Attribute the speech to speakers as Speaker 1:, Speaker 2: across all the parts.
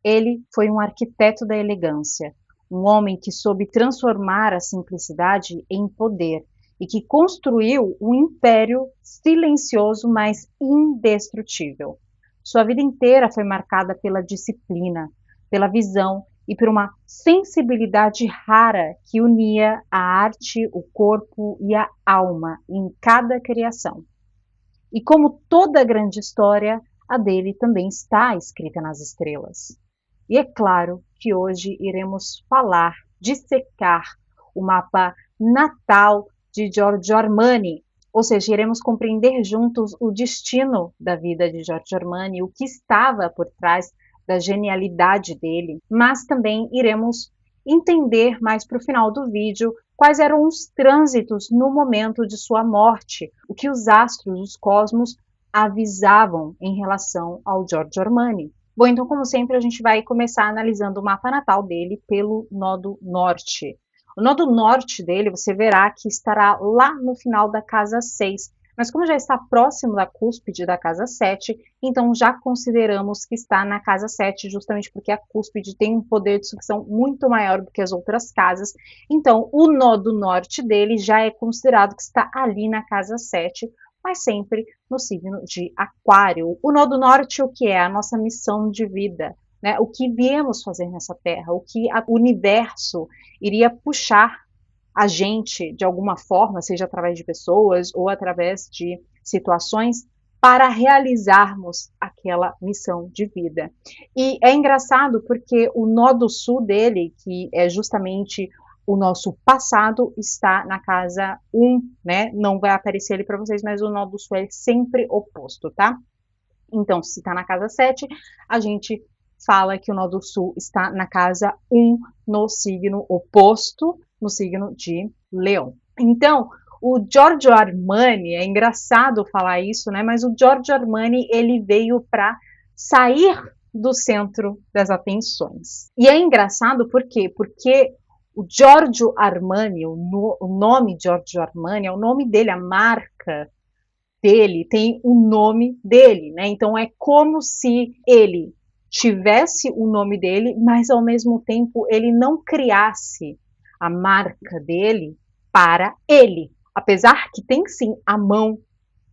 Speaker 1: Ele foi um arquiteto da elegância, um homem que soube transformar a simplicidade em poder e que construiu um império silencioso, mas indestrutível. Sua vida inteira foi marcada pela disciplina, pela visão e por uma sensibilidade rara que unia a arte, o corpo e a alma em cada criação. E como toda grande história, a dele também está escrita nas estrelas. E é claro que hoje iremos falar, dissecar o mapa natal de Giorgio Armani, ou seja, iremos compreender juntos o destino da vida de Giorgio Armani, o que estava por trás da genialidade dele, mas também iremos entender mais para o final do vídeo quais eram os trânsitos no momento de sua morte, o que os astros, os cosmos, avisavam em relação ao Giorgio Armani. Bom, então, como sempre, a gente vai começar analisando o mapa natal dele pelo nodo norte. O nodo norte dele, você verá que estará lá no final da casa 6, mas como já está próximo da cúspide da casa 7, então já consideramos que está na casa 7, justamente porque a cúspide tem um poder de sucção muito maior do que as outras casas. Então, o nodo norte dele já é considerado que está ali na casa 7, mas sempre no signo de Aquário. O nodo norte, o que é? A nossa missão de vida, né? O que viemos fazer nessa Terra, o que o universo iria puxar a gente, de alguma forma, seja através de pessoas ou através de situações, para realizarmos aquela missão de vida. E é engraçado porque o nodo sul dele, que é justamente o nosso passado, está na casa 1, né? Não vai aparecer ele para vocês, mas o nodo sul é sempre oposto, tá? Então, se está na casa 7, a gente fala que o nodo sul está na casa 1, no signo oposto, no signo de Leão. Então, o Giorgio Armani, é engraçado falar isso, né? Mas o Giorgio Armani, ele veio para sair do centro das atenções. E é engraçado por quê? Porque o Giorgio Armani, o nome Giorgio Armani, é o nome dele, a marca dele tem o nome dele, né? Então é como se ele tivesse o nome dele, mas ao mesmo tempo ele não criasse a marca dele para ele. Apesar que tem sim a mão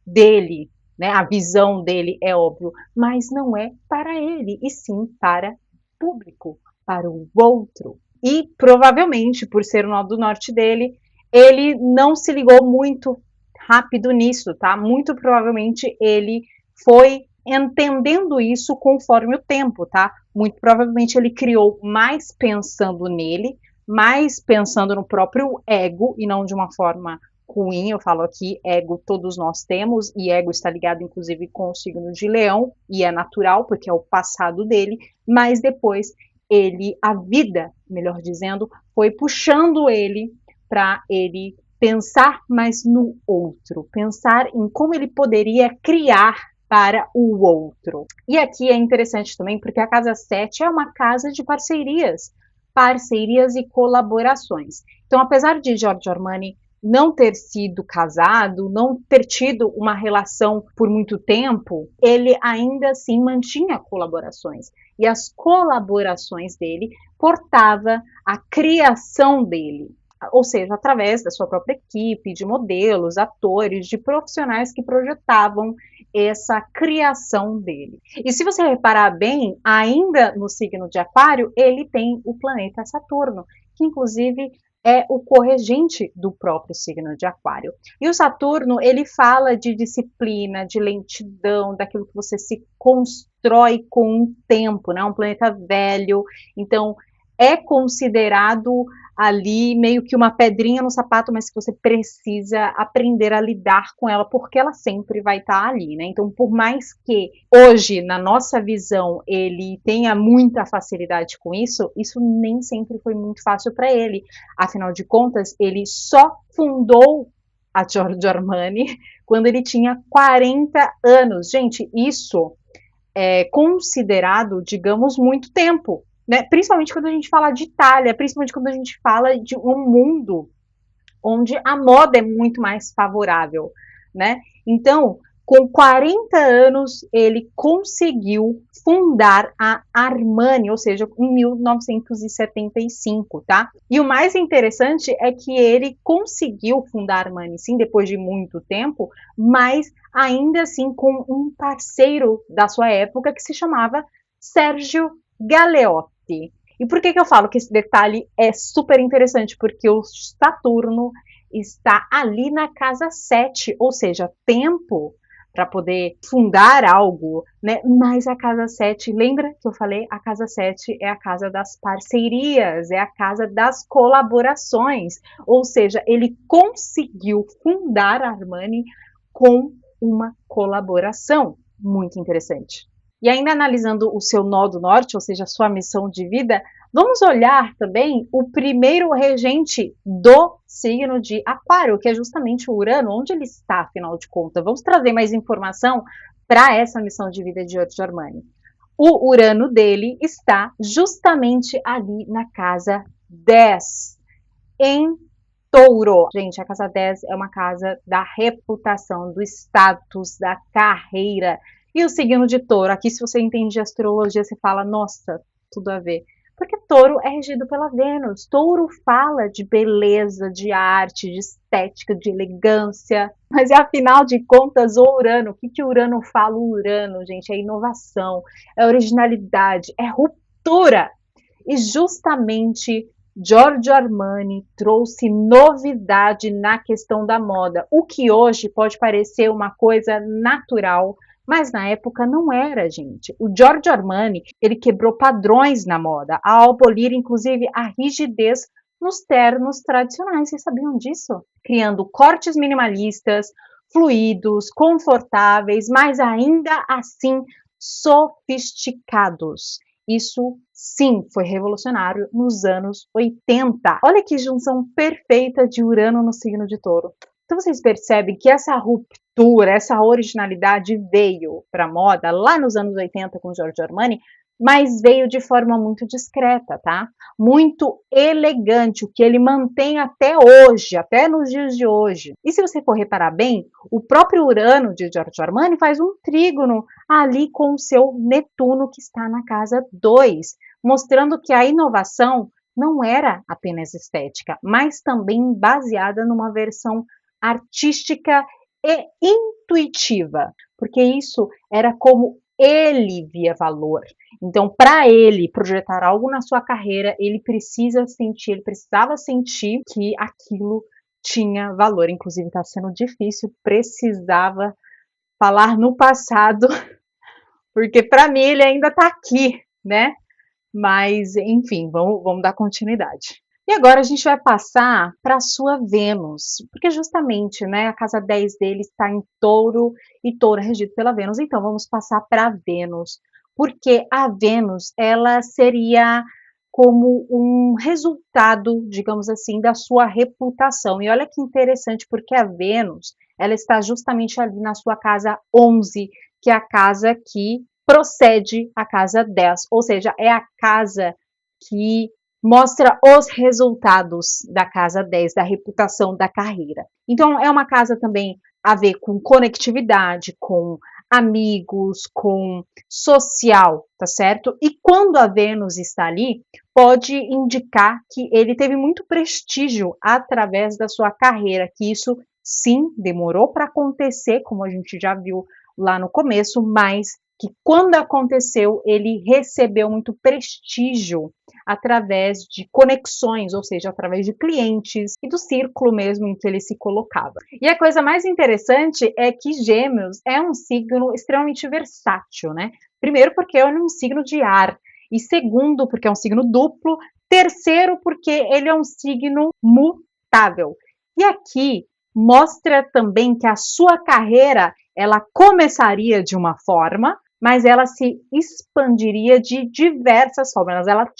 Speaker 1: dele, né? A visão dele é óbvio, mas não é para ele, e sim para o público, para o outro. E provavelmente, por ser o nó do norte dele, ele não se ligou muito rápido nisso, tá? Muito provavelmente ele foi entendendo isso conforme o tempo, tá? Muito provavelmente ele criou mais pensando nele, mais pensando no próprio ego e não de uma forma ruim. Eu falo aqui, ego todos nós temos, e ego está ligado inclusive com o signo de Leão, e é natural porque é o passado dele, mas depois ele, a vida, melhor dizendo, foi puxando ele para ele pensar mais no outro, pensar em como ele poderia criar para o outro. E aqui é interessante também porque a casa 7 é uma casa de parcerias, parcerias e colaborações. Então, apesar de Giorgio Armani não ter sido casado, não ter tido uma relação por muito tempo, ele ainda assim mantinha colaborações. E as colaborações dele portava a criação dele, ou seja, através da sua própria equipe, de modelos, atores, de profissionais que projetavam essa criação dele. E se você reparar bem, ainda no signo de Aquário, ele tem o planeta Saturno, que inclusive é o corregente do próprio signo de Aquário. E o Saturno, ele fala de disciplina, de lentidão, daquilo que você se constrói com o tempo, né? Um planeta velho, então é considerado ali meio que uma pedrinha no sapato, mas que você precisa aprender a lidar com ela, porque ela sempre vai estar ali, né? Então, por mais que hoje, na nossa visão, ele tenha muita facilidade com isso, isso nem sempre foi muito fácil para ele. Afinal de contas, ele só fundou a Giorgio Armani quando ele tinha 40 anos. Gente, isso é considerado, digamos, muito tempo, né? Principalmente quando a gente fala de Itália, principalmente quando a gente fala de um mundo onde a moda é muito mais favorável, né? Então, Com 40 anos, ele conseguiu fundar a Armani, ou seja, em 1975, tá? E o mais interessante é que ele conseguiu fundar a Armani, sim, depois de muito tempo, mas ainda assim com um parceiro da sua época que se chamava Sergio Galeotti. E por que eu falo que esse detalhe é super interessante? Porque o Saturno está ali na casa 7, ou seja, tempo para poder fundar algo, né? Mas a casa 7, lembra que eu falei? A casa 7 é a casa das parcerias, é a casa das colaborações, ou seja, ele conseguiu fundar a Armani com uma colaboração. Muito interessante. E ainda analisando o seu nó do norte, ou seja, a sua missão de vida, vamos olhar também o primeiro regente do signo de Aquário, que é justamente o Urano, onde ele está, afinal de contas. Vamos trazer mais informação para essa missão de vida de Giorgio Armani. O Urano dele está justamente ali na casa 10, em Touro. Gente, a casa 10 é uma casa da reputação, do status, da carreira. E o signo de Touro, aqui se você entende de astrologia, você fala, nossa, tudo a ver. Porque Touro é regido pela Vênus. Touro fala de beleza, de arte, de estética, de elegância. Mas afinal de contas, o Urano, o que o Urano fala? O Urano, gente, é inovação, é originalidade, é ruptura. E justamente Giorgio Armani trouxe novidade na questão da moda, o que hoje pode parecer uma coisa natural, mas na época não era, gente. O Giorgio Armani, ele quebrou padrões na moda, ao abolir inclusive a rigidez nos ternos tradicionais. Vocês sabiam disso? Criando cortes minimalistas, fluidos, confortáveis, mas ainda assim sofisticados. Isso sim foi revolucionário nos anos 80. Olha que junção perfeita de Urano no signo de Touro. Então vocês percebem que essa ruptura, essa originalidade veio para a moda lá nos anos 80 com Giorgio Armani, mas veio de forma muito discreta, tá? Muito elegante, o que ele mantém até hoje, até nos dias de hoje. E se você for reparar bem, o próprio Urano de Giorgio Armani faz um trígono ali com o seu Netuno, que está na casa 2, mostrando que a inovação não era apenas estética, mas também baseada numa versão artística e intuitiva, porque isso era como ele via valor. Então, para ele projetar algo na sua carreira, ele precisava sentir que aquilo tinha valor. Inclusive, está sendo difícil, precisava falar no passado, porque para mim ele ainda está aqui, né? Mas, enfim, vamos dar continuidade. E agora a gente vai passar para a sua Vênus, porque justamente, né, a casa 10 dele está em Touro e Touro é regido pela Vênus, então vamos passar para a Vênus, porque a Vênus, ela seria como um resultado, digamos assim, da sua reputação. E olha que interessante, porque a Vênus, ela está justamente ali na sua casa 11, que é a casa que procede à casa 10, ou seja, é a casa que mostra os resultados da casa 10, da reputação da carreira. Então, é uma casa também a ver com conectividade, com amigos, com social, tá certo? E quando a Vênus está ali, pode indicar que ele teve muito prestígio através da sua carreira, que isso sim demorou para acontecer, como a gente já viu lá no começo, mas que quando aconteceu, ele recebeu muito prestígio através de conexões, ou seja, através de clientes e do círculo mesmo em que ele se colocava. E a coisa mais interessante é que Gêmeos é um signo extremamente versátil, né? Primeiro, porque é um signo de ar, e segundo, porque é um signo duplo, terceiro, porque ele é um signo mutável. E aqui mostra também que a sua carreira ela começaria de uma forma, mas ela se expandiria de diversas formas. Ela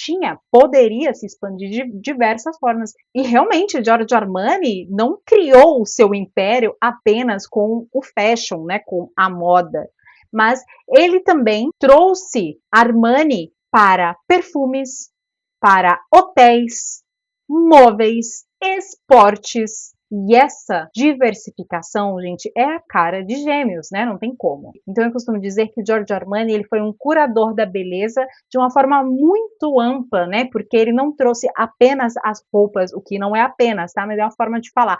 Speaker 1: poderia se expandir de diversas formas. E realmente, Giorgio Armani não criou o seu império apenas com o fashion, né, com a moda, mas ele também trouxe Armani para perfumes, para hotéis, móveis, esportes, E essa diversificação, gente, é a cara de Gêmeos, né? Não tem como. Então eu costumo dizer que o Giorgio Armani ele foi um curador da beleza de uma forma muito ampla, né? Porque ele não trouxe apenas as roupas, o que não é apenas, tá? Mas é uma forma de falar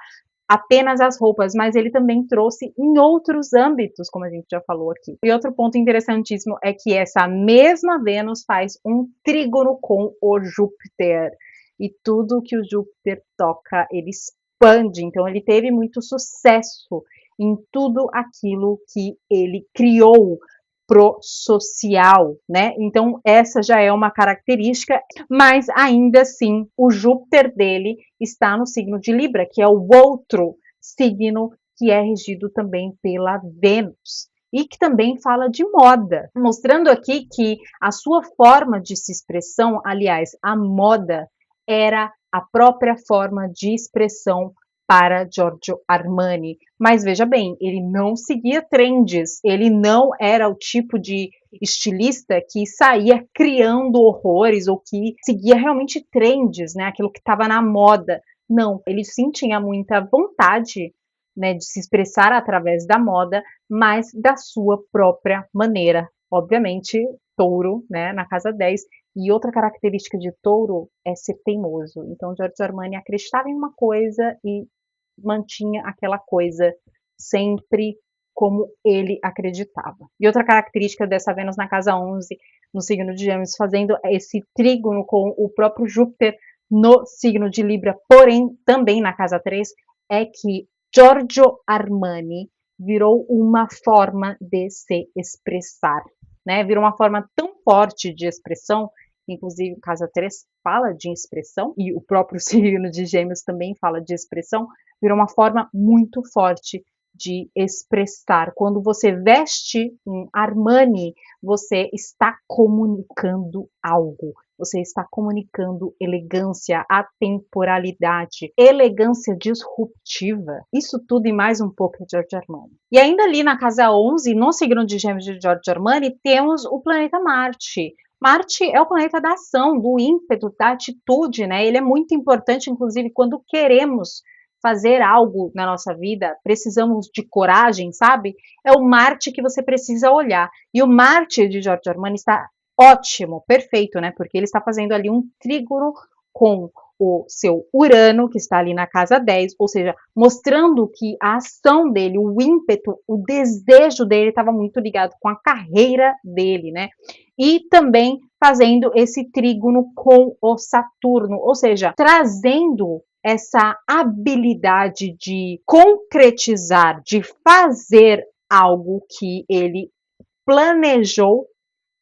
Speaker 1: apenas as roupas, mas ele também trouxe em outros âmbitos, como a gente já falou aqui. E outro ponto interessantíssimo é que essa mesma Vênus faz um trígono com o Júpiter. E tudo que o Júpiter toca, ele expande. Então, ele teve muito sucesso em tudo aquilo que ele criou pro social, né? Então, essa já é uma característica, mas ainda assim, o Júpiter dele está no signo de Libra, que é o outro signo que é regido também pela Vênus. E que também fala de moda, mostrando aqui que a sua forma de se expressão, aliás, a moda, era a própria forma de expressão para Giorgio Armani. Mas veja bem, ele não seguia trends, ele não era o tipo de estilista que saía criando horrores ou que seguia realmente trends, né, aquilo que estava na moda. Não, ele sim tinha muita vontade, né, de se expressar através da moda, mas da sua própria maneira. Obviamente, Touro, né, na casa 10. E outra característica de Touro é ser teimoso. Então, Giorgio Armani acreditava em uma coisa e mantinha aquela coisa sempre como ele acreditava. E outra característica dessa Vênus na casa 11, no signo de Gêmeos, fazendo esse trígono com o próprio Júpiter no signo de Libra, porém também na casa 3, é que Giorgio Armani virou uma forma de se expressar, né? Virou uma forma tão forte de expressão, inclusive casa 3 fala de expressão, e o próprio signo de Gêmeos também fala de expressão, virou uma forma muito forte de expressar. Quando você veste um Armani, você está comunicando algo. Você está comunicando elegância, atemporalidade, elegância disruptiva. Isso tudo e mais um pouco de Giorgio Armani. E ainda ali na casa 11, no signo de Gêmeos de Giorgio Armani, temos o planeta Marte. Marte é o planeta da ação, do ímpeto, da atitude, né? Ele é muito importante, inclusive, quando queremos fazer algo na nossa vida, precisamos de coragem, sabe? É o Marte que você precisa olhar. E o Marte de Giorgio Armani está ótimo, perfeito, né? Porque ele está fazendo ali um trígono com o seu Urano, que está ali na casa 10, ou seja, mostrando que a ação dele, o ímpeto, o desejo dele estava muito ligado com a carreira dele, né? E também fazendo esse trígono com o Saturno, ou seja, trazendo essa habilidade de concretizar, de fazer algo que ele planejou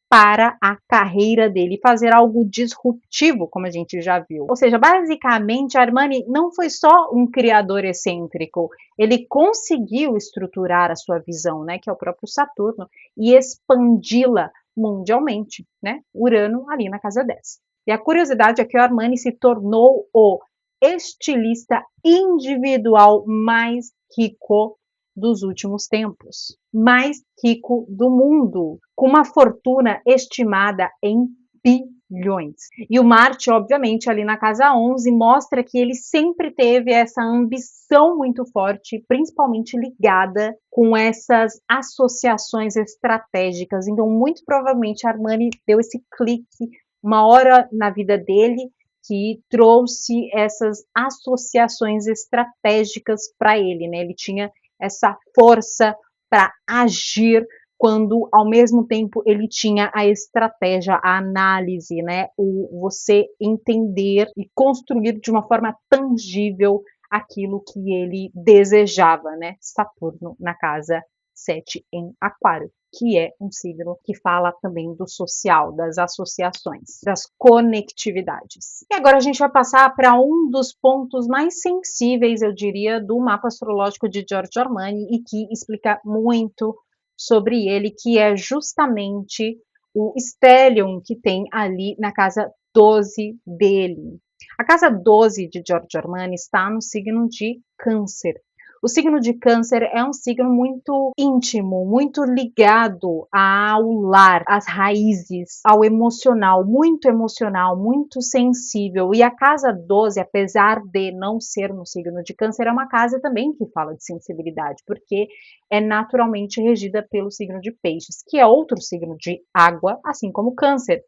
Speaker 1: para a carreira dele, fazer algo disruptivo, como a gente já viu. Ou seja, basicamente, Armani não foi só um criador excêntrico, ele conseguiu estruturar a sua visão, né, que é o próprio Saturno, e expandi-la mundialmente, né, Urano ali na casa 10. E a curiosidade é que o Armani se tornou o estilista individual mais rico dos últimos tempos, mais rico do mundo, com uma fortuna estimada em bilhões. E o Marte, obviamente, ali na casa 11, mostra que ele sempre teve essa ambição muito forte, principalmente ligada com essas associações estratégicas. Então, muito provavelmente, Armani deu esse clique uma hora na vida dele que trouxe essas associações estratégicas para ele, né? Ele tinha essa força para agir quando ao mesmo tempo ele tinha a estratégia, a análise, né? O você entender e construir de uma forma tangível aquilo que ele desejava, né? Saturno na casa 7 em Aquário, que é um signo que fala também do social, das associações, das conectividades. E agora a gente vai passar para um dos pontos mais sensíveis, eu diria, do mapa astrológico de Giorgio Armani e que explica muito sobre ele, que é justamente o stellium que tem ali na casa 12 dele. A casa 12 de Giorgio Armani está no signo de Câncer. O signo de Câncer é um signo muito íntimo, muito ligado ao lar, às raízes, ao emocional, muito sensível. E a casa 12, apesar de não ser no signo de Câncer, é uma casa também que fala de sensibilidade, porque é naturalmente regida pelo signo de Peixes, que é outro signo de água, assim como Câncer.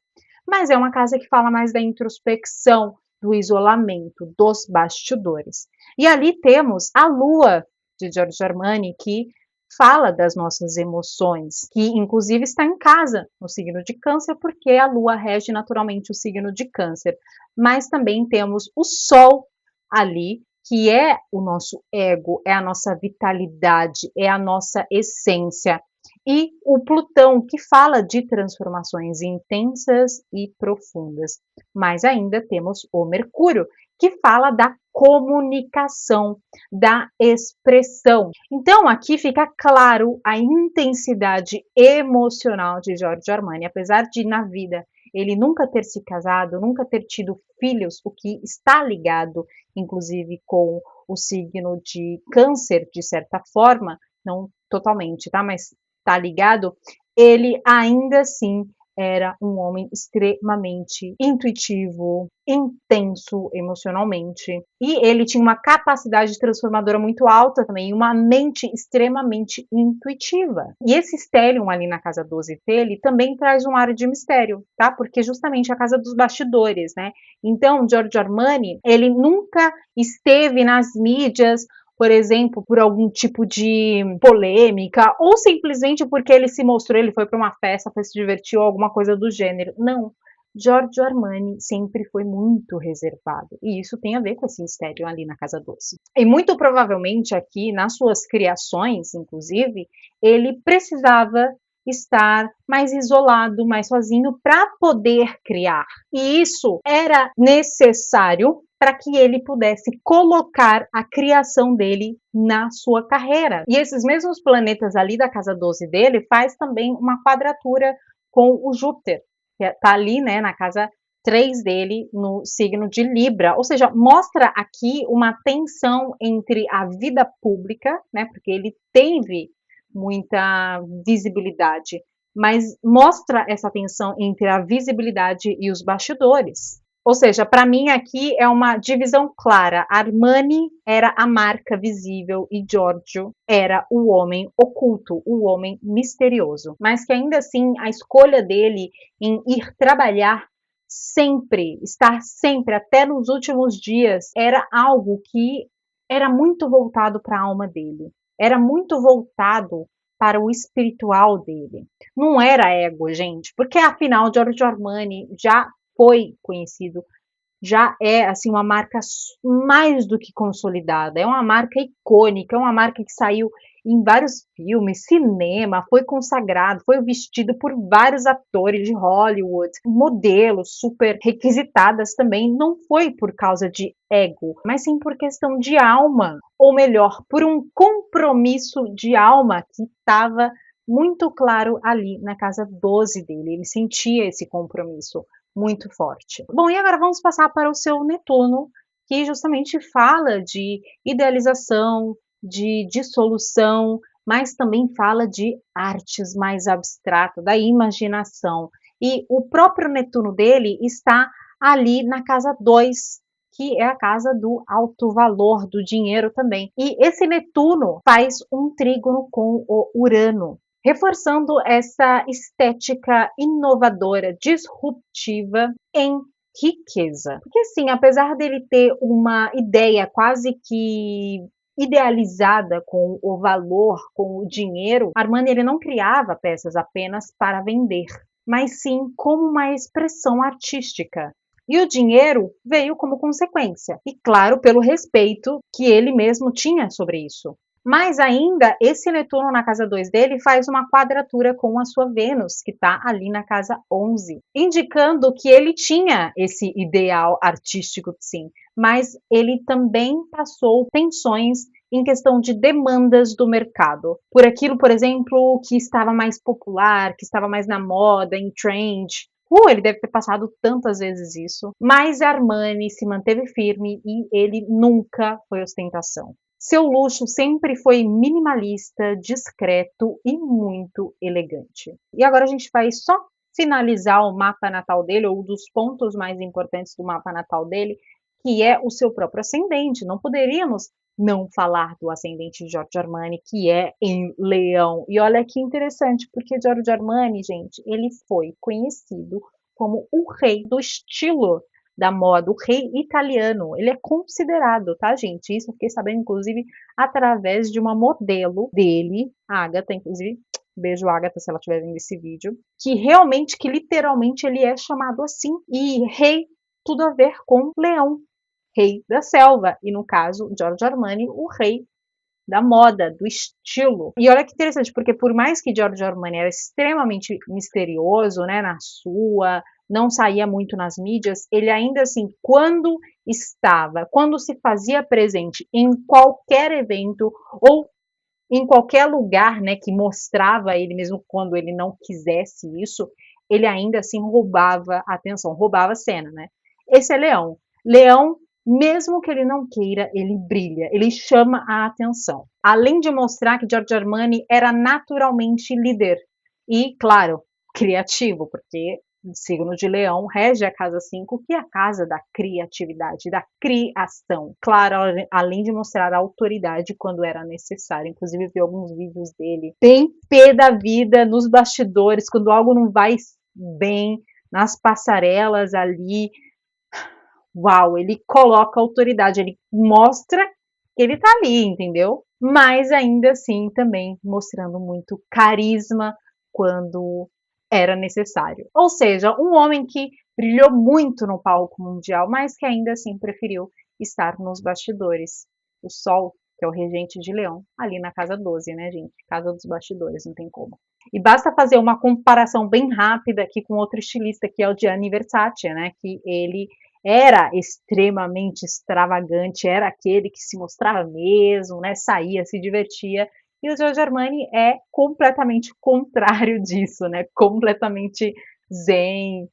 Speaker 1: Mas é uma casa que fala mais da introspecção, do isolamento, dos bastidores. E ali temos a Lua de Giorgio Armani, que fala das nossas emoções, que inclusive está em casa no signo de Câncer, porque a Lua rege naturalmente o signo de Câncer. Mas também temos o Sol ali, que é o nosso ego, é a nossa vitalidade, é a nossa essência. E o Plutão, que fala de transformações intensas e profundas. Mas ainda temos o Mercúrio, que fala da comunicação, da expressão. Então, aqui fica claro a intensidade emocional de Giorgio Armani, apesar de na vida ele nunca ter se casado, nunca ter tido filhos, o que está ligado, inclusive, com o signo de Câncer, de certa forma, não totalmente, tá? Mas tá ligado? Ele ainda assim era um homem extremamente intuitivo, intenso emocionalmente, e ele tinha uma capacidade transformadora muito alta também, uma mente extremamente intuitiva. E esse stellium ali na casa 12 dele também traz um ar de mistério, tá? Porque justamente a casa dos bastidores, né? Então, Giorgio Armani, ele nunca esteve nas mídias, por exemplo, por algum tipo de polêmica, ou simplesmente porque ele se mostrou, ele foi para uma festa, foi se divertir, ou alguma coisa do gênero. Não. Giorgio Armani sempre foi muito reservado, e isso tem a ver com esse mistério ali na Casa Doce. E muito provavelmente aqui, nas suas criações, inclusive, ele precisava estar mais isolado, mais sozinho, para poder criar. E isso era necessário para que ele pudesse colocar a criação dele na sua carreira. E esses mesmos planetas ali da casa 12 dele faz também uma quadratura com o Júpiter, que está ali, né, na casa 3 dele, no signo de Libra. Ou seja, mostra aqui uma tensão entre a vida pública, né, porque ele teve muita visibilidade, mas mostra essa tensão entre a visibilidade e os bastidores. Ou seja, para mim aqui é uma divisão clara. Armani era a marca visível e Giorgio era o homem oculto, o homem misterioso. Mas que ainda assim a escolha dele em ir trabalhar sempre, estar sempre, até nos últimos dias, era algo que era muito voltado para a alma dele. Era muito voltado para o espiritual dele. Não era ego, gente, porque afinal Giorgio Armani já foi conhecido, já é assim uma marca mais do que consolidada, é uma marca icônica, é uma marca que saiu em vários filmes, cinema, foi consagrado, foi vestido por vários atores de Hollywood, modelos super requisitadas também, não foi por causa de ego, mas sim por questão de alma, ou melhor, por um compromisso de alma que estava muito claro ali na casa 12 dele, ele sentia esse compromisso muito forte. Bom, e agora vamos passar para o seu Netuno, que justamente fala de idealização, de dissolução, mas também fala de artes mais abstratas, da imaginação. E o próprio Netuno dele está ali na casa 2, que é a casa do alto valor, do dinheiro também. E esse Netuno faz um trígono com o Urano, reforçando essa estética inovadora, disruptiva em riqueza. Porque assim, apesar dele ter uma ideia quase que idealizada com o valor, com o dinheiro, Armani ele não criava peças apenas para vender, mas sim como uma expressão artística. E o dinheiro veio como consequência, e claro, pelo respeito que ele mesmo tinha sobre isso. Mas ainda, esse Netuno na casa 2 dele faz uma quadratura com a sua Vênus, que está ali na casa 11, indicando que ele tinha esse ideal artístico, sim, mas ele também passou tensões em questão de demandas do mercado. Por aquilo, por exemplo, que estava mais popular, que estava mais na moda, em trend. Ele deve ter passado tantas vezes isso, mas Armani se manteve firme e ele nunca foi ostentação. Seu luxo sempre foi minimalista, discreto e muito elegante. E agora a gente vai só finalizar o mapa natal dele, ou dos pontos mais importantes do mapa natal dele, que é o seu próprio ascendente. Não poderíamos não falar do ascendente de Giorgio Armani, que é em Leão. E olha que interessante, porque Giorgio Armani, gente, ele foi conhecido como o rei do estilo da moda, o rei italiano. Ele é considerado, tá, gente? Isso eu fiquei sabendo, inclusive, através de uma modelo dele, a Agatha, inclusive. Beijo, Agatha, se ela estiver vendo esse vídeo. Que realmente, que literalmente ele é chamado assim. E rei, tudo a ver com leão, rei da selva. E no caso, Giorgio Armani, o rei da moda, do estilo. E olha que interessante, porque por mais que Giorgio Armani era extremamente misterioso, né, na sua, não saía muito nas mídias, ele ainda assim, quando se fazia presente em qualquer evento ou em qualquer lugar, né, que mostrava ele mesmo quando ele não quisesse isso, ele ainda assim roubava a atenção, roubava a cena, né? Esse é Leão. Leão, mesmo que ele não queira, ele brilha, ele chama a atenção. Além de mostrar que Giorgio Armani era naturalmente líder e, claro, criativo, porque o signo de Leão rege a casa 5, que é a casa da criatividade, da criação. Claro, além de mostrar a autoridade quando era necessário. Inclusive, eu vi alguns vídeos dele bem pé da vida nos bastidores, quando algo não vai bem, nas passarelas ali. Uau, ele coloca autoridade, ele mostra que ele tá ali, entendeu? Mas ainda assim também mostrando muito carisma quando era necessário. Ou seja, um homem que brilhou muito no palco mundial, mas que ainda assim preferiu estar nos bastidores. O Sol, que é o regente de Leão, ali na casa 12, né, gente? Casa dos bastidores, não tem como. E basta fazer uma comparação bem rápida aqui com outro estilista, que é o Gianni Versace, né? Que ele era extremamente extravagante, era aquele que se mostrava mesmo, né? Saía, se divertia. E o Giorgio Armani é completamente contrário disso, né? Completamente zen.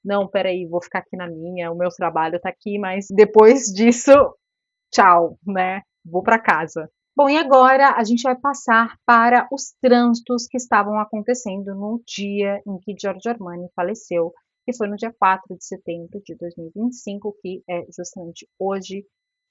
Speaker 1: Não, peraí, vou ficar aqui na minha, o meu trabalho tá aqui, mas depois disso, tchau, né? Vou para casa. Bom, e agora a gente vai passar para os trânsitos que estavam acontecendo no dia em que Giorgio Armani faleceu, que foi no dia 4 de setembro de 2025, que é justamente hoje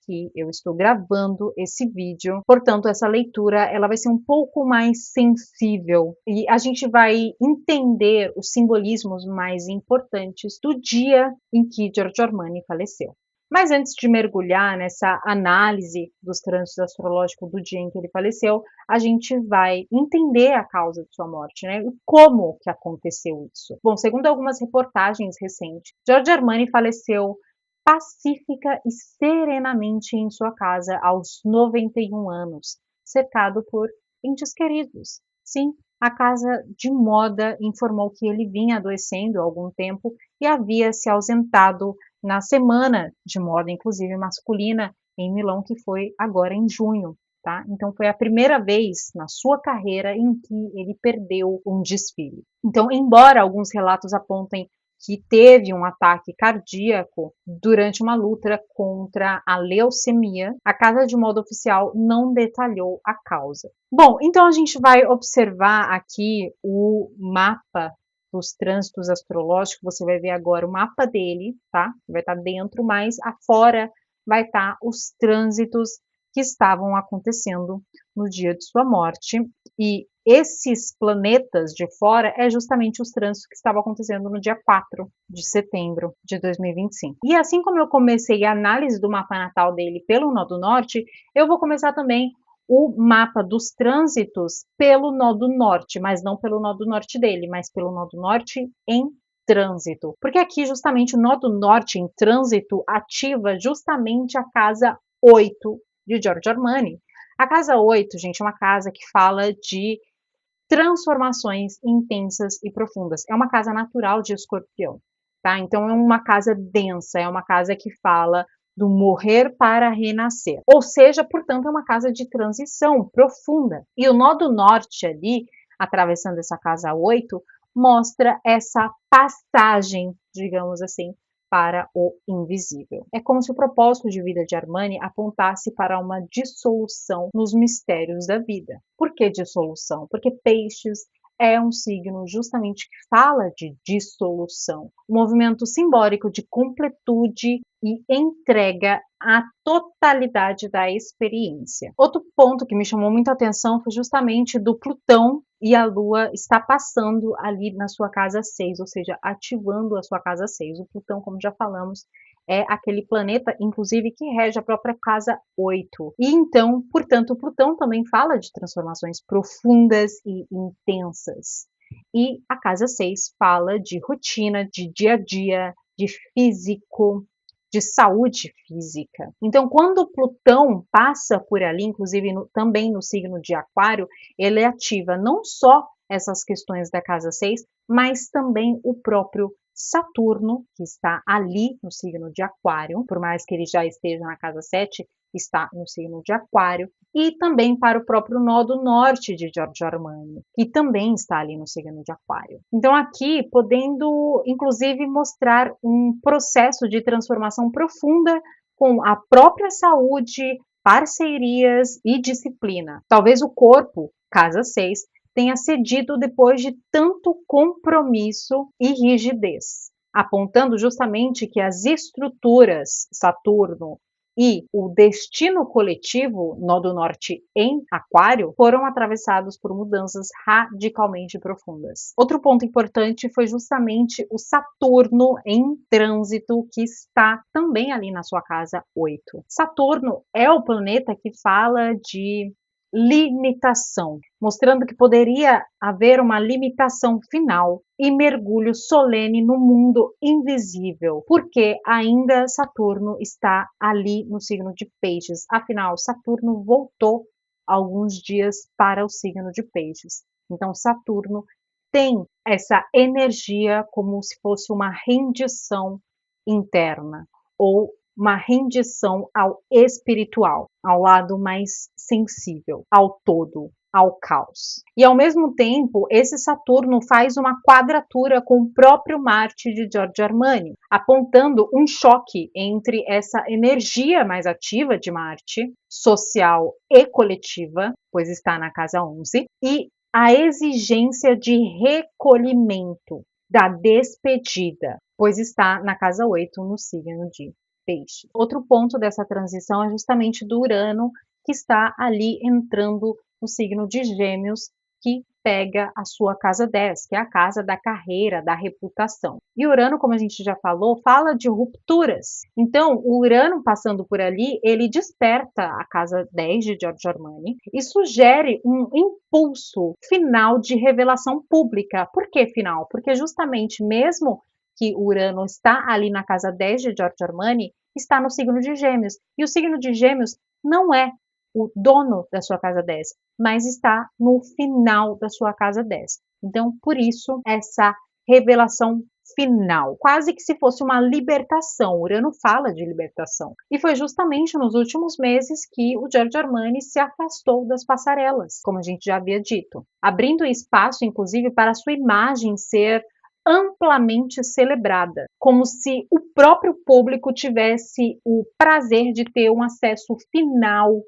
Speaker 1: que eu estou gravando esse vídeo. Portanto, essa leitura ela vai ser um pouco mais sensível e a gente vai entender os simbolismos mais importantes do dia em que Giorgio Armani faleceu. Mas antes de mergulhar nessa análise dos trânsitos astrológicos do dia em que ele faleceu, a gente vai entender a causa de sua morte, né? E como que aconteceu isso. Bom, segundo algumas reportagens recentes, Giorgio Armani faleceu pacífica e serenamente em sua casa aos 91 anos, cercado por entes queridos. Sim, a casa de moda informou que ele vinha adoecendo há algum tempo e havia se ausentado na semana de moda, inclusive masculina, em Milão, que foi agora em junho. Tá? Então foi a primeira vez na sua carreira em que ele perdeu um desfile. Então, embora alguns relatos apontem que teve um ataque cardíaco durante uma luta contra a leucemia, a Casa de Moda Oficial não detalhou a causa. Bom, então a gente vai observar aqui o mapa dos trânsitos astrológicos. Você vai ver agora o mapa dele, tá? Vai estar dentro, mas afora vai estar os trânsitos que estavam acontecendo no dia de sua morte. E esses planetas de fora é justamente os trânsitos que estavam acontecendo no dia 4 de setembro de 2025. E assim como eu comecei a análise do mapa natal dele pelo nó do norte, eu vou começar também o mapa dos trânsitos pelo nó do norte, mas não pelo nó do norte dele, mas pelo nó do norte em trânsito. Porque aqui justamente o nó do norte em trânsito ativa justamente a casa 8 de Giorgio Armani. A casa 8, gente, é uma casa que fala de transformações intensas e profundas. É uma casa natural de Escorpião, tá? Então é uma casa densa, é uma casa que fala do morrer para renascer. Ou seja, portanto, é uma casa de transição profunda. E o nó do norte ali, atravessando essa casa 8, mostra essa passagem, digamos assim, para o invisível. É como se o propósito de vida de Armani apontasse para uma dissolução nos mistérios da vida. Por que dissolução? Porque Peixes é um signo justamente que fala de dissolução, um movimento simbólico de completude e entrega à totalidade da experiência. Outro ponto que me chamou muita atenção foi justamente do Plutão e a Lua está passando ali na sua casa 6, ou seja, ativando a sua casa 6. O Plutão, como já falamos, é aquele planeta, inclusive, que rege a própria casa 8. E então, portanto, Plutão também fala de transformações profundas e intensas. E a casa 6 fala de rotina, de dia a dia, de físico, de saúde física. Então, quando Plutão passa por ali, inclusive também no signo de Aquário, ele ativa não só essas questões da casa 6, mas também o próprio Saturno, que está ali no signo de Aquário, por mais que ele já esteja na casa 7, está no signo de Aquário, e também para o próprio nó do norte de Giorgio Armani, que também está ali no signo de Aquário. Então aqui podendo inclusive mostrar um processo de transformação profunda com a própria saúde, parcerias e disciplina. Talvez o corpo, casa 6, tenha cedido depois de tanto compromisso e rigidez, apontando justamente que as estruturas Saturno e o destino coletivo, nó do norte em Aquário, foram atravessados por mudanças radicalmente profundas. Outro ponto importante foi justamente o Saturno em trânsito, que está também ali na sua casa 8. Saturno é o planeta que fala de limitação, mostrando que poderia haver uma limitação final e mergulho solene no mundo invisível, porque ainda Saturno está ali no signo de Peixes. Afinal, Saturno voltou alguns dias para o signo de Peixes. Então, Saturno tem essa energia como se fosse uma rendição interna ou uma rendição ao espiritual, ao lado mais sensível, ao todo, ao caos. E ao mesmo tempo, esse Saturno faz uma quadratura com o próprio Marte de Giorgio Armani, apontando um choque entre essa energia mais ativa de Marte, social e coletiva, pois está na casa 11, e a exigência de recolhimento, da despedida, pois está na casa 8, no signo de Peixe. Outro ponto dessa transição é justamente do Urano, que está ali entrando no signo de Gêmeos, que pega a sua casa 10, que é a casa da carreira, da reputação. E Urano, como a gente já falou, fala de rupturas. Então, o Urano passando por ali, ele desperta a casa 10 de Giorgio Armani e sugere um impulso final de revelação pública. Por que final? Porque justamente mesmo que Urano está ali na casa 10 de Giorgio Armani, está no signo de Gêmeos. E o signo de Gêmeos não é o dono da sua casa 10, mas está no final da sua casa 10. Então, por isso, essa revelação final, quase que se fosse uma libertação. Urano fala de libertação. E foi justamente nos últimos meses que o Giorgio Armani se afastou das passarelas, como a gente já havia dito, abrindo espaço, inclusive, para a sua imagem ser amplamente celebrada, como se o próprio público tivesse o prazer de ter um acesso final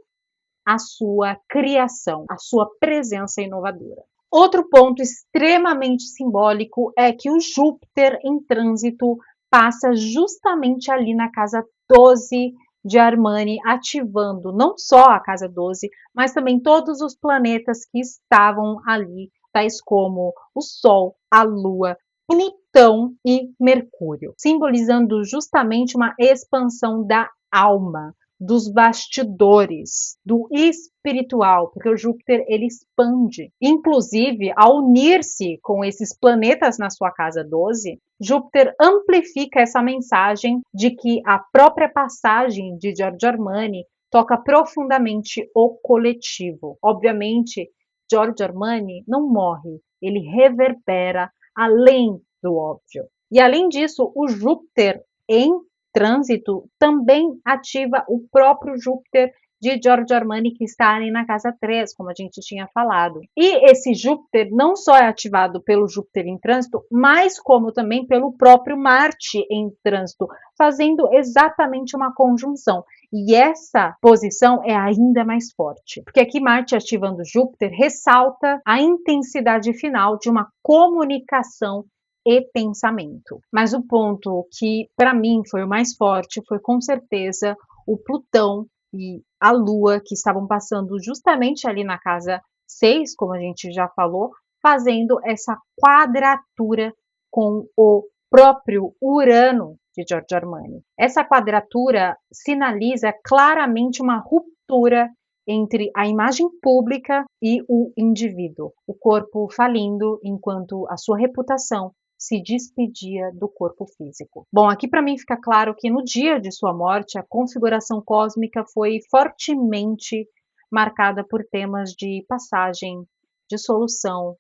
Speaker 1: à sua criação, à sua presença inovadora. Outro ponto extremamente simbólico é que o Júpiter em trânsito passa justamente ali na casa 12 de Armani, ativando não só a casa 12, mas também todos os planetas que estavam ali, tais como o Sol, a Lua, Plutão e Mercúrio, simbolizando justamente uma expansão da alma, dos bastidores, do espiritual, porque o Júpiter ele expande. Inclusive, ao unir-se com esses planetas na sua casa 12, Júpiter amplifica essa mensagem de que a própria passagem de Giorgio Armani toca profundamente o coletivo. Obviamente, Giorgio Armani não morre, ele reverbera além do óbvio. E além disso, o Júpiter em trânsito também ativa o próprio Júpiter de Giorgio Armani, que está ali na casa 3, como a gente tinha falado. E esse Júpiter não só é ativado pelo Júpiter em trânsito, mas como também pelo próprio Marte em trânsito, fazendo exatamente uma conjunção. E essa posição é ainda mais forte, porque aqui Marte ativando Júpiter ressalta a intensidade final de uma comunicação e pensamento. Mas o ponto que para mim foi o mais forte foi com certeza o Plutão e a Lua, que estavam passando justamente ali na casa 6, como a gente já falou, fazendo essa quadratura com o próprio Urano de Giorgio Armani. Essa quadratura sinaliza claramente uma ruptura entre a imagem pública e o indivíduo, o corpo falindo enquanto a sua reputação se despedia do corpo físico. Bom, aqui para mim fica claro que no dia de sua morte, a configuração cósmica foi fortemente marcada por temas de passagem, dissolução,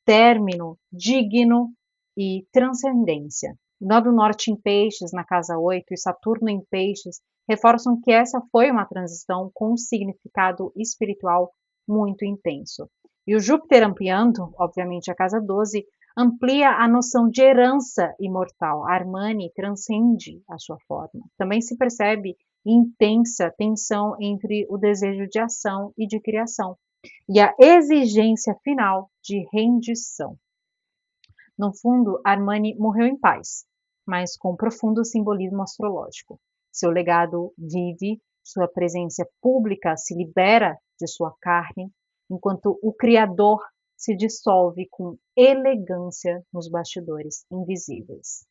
Speaker 1: término, digno e transcendência. O nó do norte em peixes, na casa 8, e Saturno em peixes, reforçam que essa foi uma transição com um significado espiritual muito intenso. E o Júpiter ampliando, obviamente, a casa 12, amplia a noção de herança imortal. Armani transcende a sua forma. Também se percebe intensa tensão entre o desejo de ação e de criação, e a exigência final de rendição. No fundo, Armani morreu em paz, mas com profundo simbolismo astrológico. Seu legado vive, sua presença pública se libera de sua carne, enquanto o Criador se dissolve com elegância nos bastidores invisíveis.